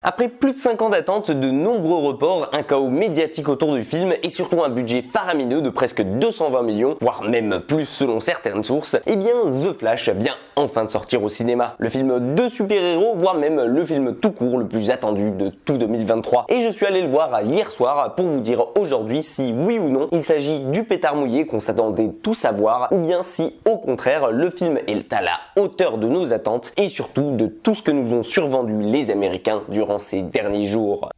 Après plus de 5 ans d'attente, de nombreux reports, un chaos médiatique autour du film et surtout un budget faramineux de presque 220 millions, voire même plus selon certaines sources, eh bien The Flash vient enfin de sortir au cinéma. Le film de super-héros, voire même le film tout court le plus attendu de tout 2023. Et je suis allé le voir hier soir pour vous dire aujourd'hui si oui ou non il s'agit du pétard mouillé qu'on s'attendait tous à voir, ou bien si au contraire le film est à la hauteur de nos attentes et surtout de tout ce que nous ont survendu les Américains durant ces derniers jours.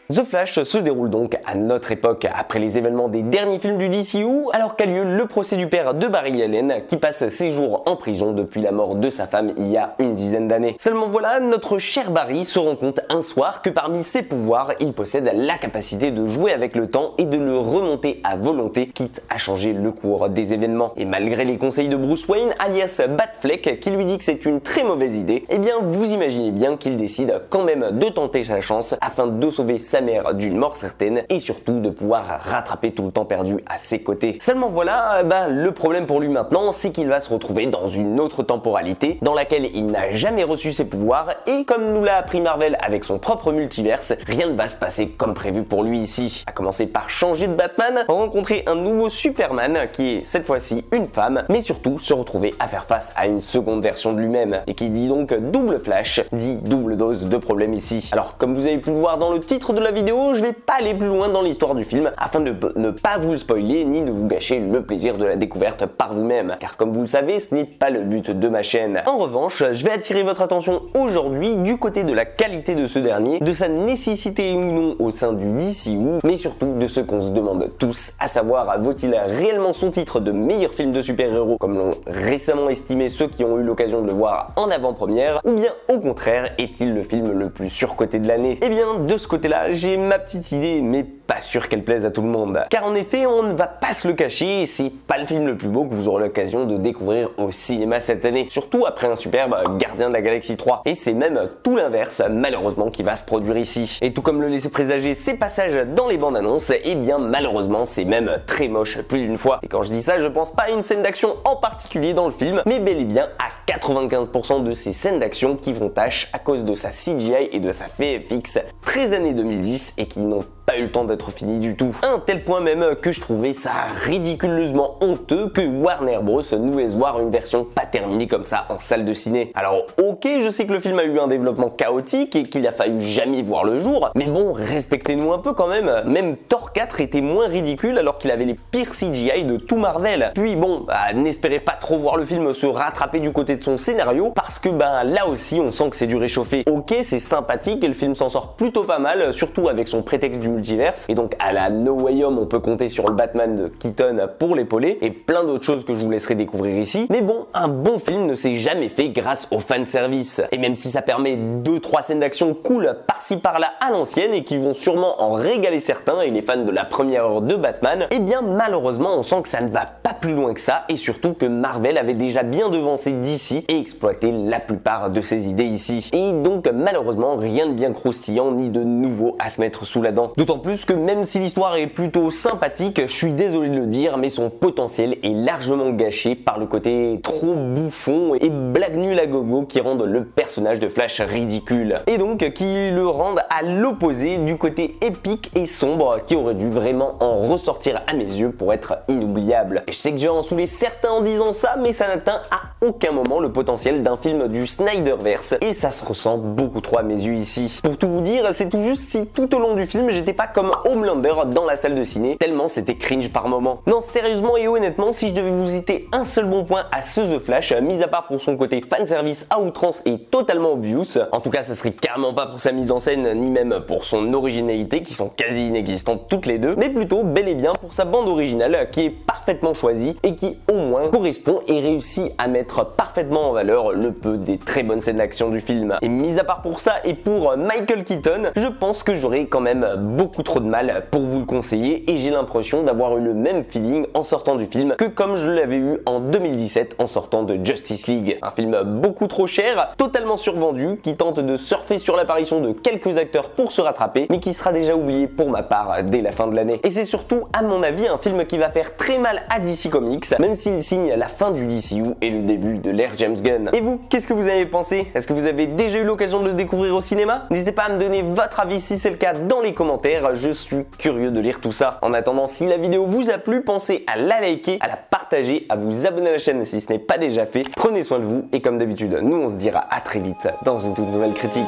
The Flash se déroule donc à notre époque, après les événements des derniers films du DCU, alors qu'a lieu le procès du père de Barry Allen, qui passe ses jours en prison depuis la mort de sa femme il y a une dizaine d'années. Seulement voilà, notre cher Barry se rend compte un soir que parmi ses pouvoirs, il possède la capacité de jouer avec le temps et de le remonter à volonté, quitte à changer le cours des événements. Et malgré les conseils de Bruce Wayne, alias Batfleck, qui lui dit que c'est une très mauvaise idée, eh bien vous imaginez bien qu'il décide quand même de tenter sa chance afin de sauver sa mère d'une mort certaine et surtout de pouvoir rattraper tout le temps perdu à ses côtés. Seulement voilà, le problème pour lui maintenant, c'est qu'il va se retrouver dans une autre temporalité dans laquelle il n'a jamais reçu ses pouvoirs et comme nous l'a appris Marvel avec son propre multiverse, rien ne va se passer comme prévu pour lui ici. À commencer par changer de Batman, rencontrer un nouveau Superman qui est cette fois-ci une femme, mais surtout se retrouver à faire face à une seconde version de lui-même. Et qui dit donc double Flash, dit double dose de problème ici. Alors comme vous avez pu le voir dans le titre de la vidéo, je vais pas aller plus loin dans l'histoire du film afin de ne pas vous spoiler ni de vous gâcher le plaisir de la découverte par vous-même, car comme vous le savez, ce n'est pas le but de ma chaîne. En revanche, je vais attirer votre attention aujourd'hui du côté de la qualité de ce dernier, de sa nécessité ou non au sein du DCU, mais surtout de ce qu'on se demande tous, à savoir vaut-il réellement son titre de meilleur film de super-héros comme l'ont récemment estimé ceux qui ont eu l'occasion de le voir en avant-première, ou bien au contraire est-il le film le plus surcoté de l'année? Et bien de ce côté-là, j'ai ma petite idée, mais pas sûr qu'elle plaise à tout le monde. Car en effet, on ne va pas se le cacher, c'est pas le film le plus beau que vous aurez l'occasion de découvrir au cinéma cette année. Surtout après un superbe Gardien de la Galaxie 3. Et c'est même tout l'inverse, malheureusement, qui va se produire ici. Et tout comme le laissait présager ses passages dans les bandes annonces, et bien malheureusement, c'est même très moche plus d'une fois. Et quand je dis ça, je pense pas à une scène d'action en particulier dans le film, mais bel et bien à 95% de ces scènes d'action qui font tâche à cause de sa CGI et de sa VFX très années 2010 et qui n'ont pas eu le temps d'être fini du tout. À un tel point même que je trouvais ça ridiculeusement honteux que Warner Bros nous laisse voir une version pas terminée comme ça en salle de ciné. Alors ok, je sais que le film a eu un développement chaotique et qu'il a fallu jamais voir le jour, mais bon, respectez-nous un peu quand même. Même Thor 4 était moins ridicule alors qu'il avait les pires CGI de tout Marvel. Puis bon, n'espérez pas trop voir le film se rattraper du côté de son scénario parce que là aussi on sent que c'est du réchauffé. Ok, c'est sympathique et le film s'en sort plutôt pas mal, surtout avec son prétexte du multiverse, et donc à la No Way Home on peut compter sur le Batman de Keaton pour l'épauler et plein d'autres choses que je vous laisserai découvrir ici. Mais bon, un bon film ne s'est jamais fait grâce au fanservice, et même si ça permet 2-3 scènes d'action cool par-ci par-là à l'ancienne et qui vont sûrement en régaler certains et les fans de la première heure de Batman, et bien malheureusement on sent que ça ne va pas plus loin que ça et surtout que Marvel avait déjà bien devancé DC et exploité la plupart de ses idées ici. Et donc malheureusement rien de bien croustillant ni de nouveau à se mettre sous la dent. D'autant plus que même si l'histoire est plutôt sympathique, je suis désolé de le dire, mais son potentiel est largement gâché par le côté trop bouffon et blague nulle à gogo qui rendent le personnage de Flash ridicule. Et donc qui le rendent à l'opposé du côté épique et sombre qui aurait dû vraiment en ressortir à mes yeux pour être inoubliable. Et je sais que je vais en saouler certains en disant ça, mais ça n'atteint à aucun moment le potentiel d'un film du Snyderverse et ça se ressent beaucoup trop à mes yeux ici. Pour tout vous dire, c'est tout juste si tout au long du film j'étais pas comme Homelander dans la salle de ciné, tellement c'était cringe par moment. Non, sérieusement et honnêtement, si je devais vous citer un seul bon point à ce The Flash, mis à part pour son côté fanservice à outrance et totalement obvious, en tout cas ça serait carrément pas pour sa mise en scène ni même pour son originalité qui sont quasi inexistantes toutes les deux, mais plutôt bel et bien pour sa bande originale qui est parfaitement choisie et qui au moins correspond et réussit à mettre parfaitement parfaitement en valeur le peu des très bonnes scènes d'action du film. Et mis à part pour ça et pour Michael Keaton, je pense que j'aurais quand même beaucoup trop de mal pour vous le conseiller et j'ai l'impression d'avoir eu le même feeling en sortant du film que comme je l'avais eu en 2017 en sortant de Justice League. Un film beaucoup trop cher, totalement survendu, qui tente de surfer sur l'apparition de quelques acteurs pour se rattraper, mais qui sera déjà oublié pour ma part dès la fin de l'année. Et c'est surtout, à mon avis, un film qui va faire très mal à DC Comics, même s'il signe la fin du DCU et le début de l'ère James Gunn. Et vous, qu'est-ce que vous avez pensé? Est-ce que vous avez déjà eu l'occasion de le découvrir au cinéma? N'hésitez pas à me donner votre avis si c'est le cas dans les commentaires, je suis curieux de lire tout ça. En attendant, si la vidéo vous a plu, pensez à la liker, à la partager, à vous abonner à la chaîne si ce n'est pas déjà fait. Prenez soin de vous et comme d'habitude, nous on se dira à très vite dans une toute nouvelle critique.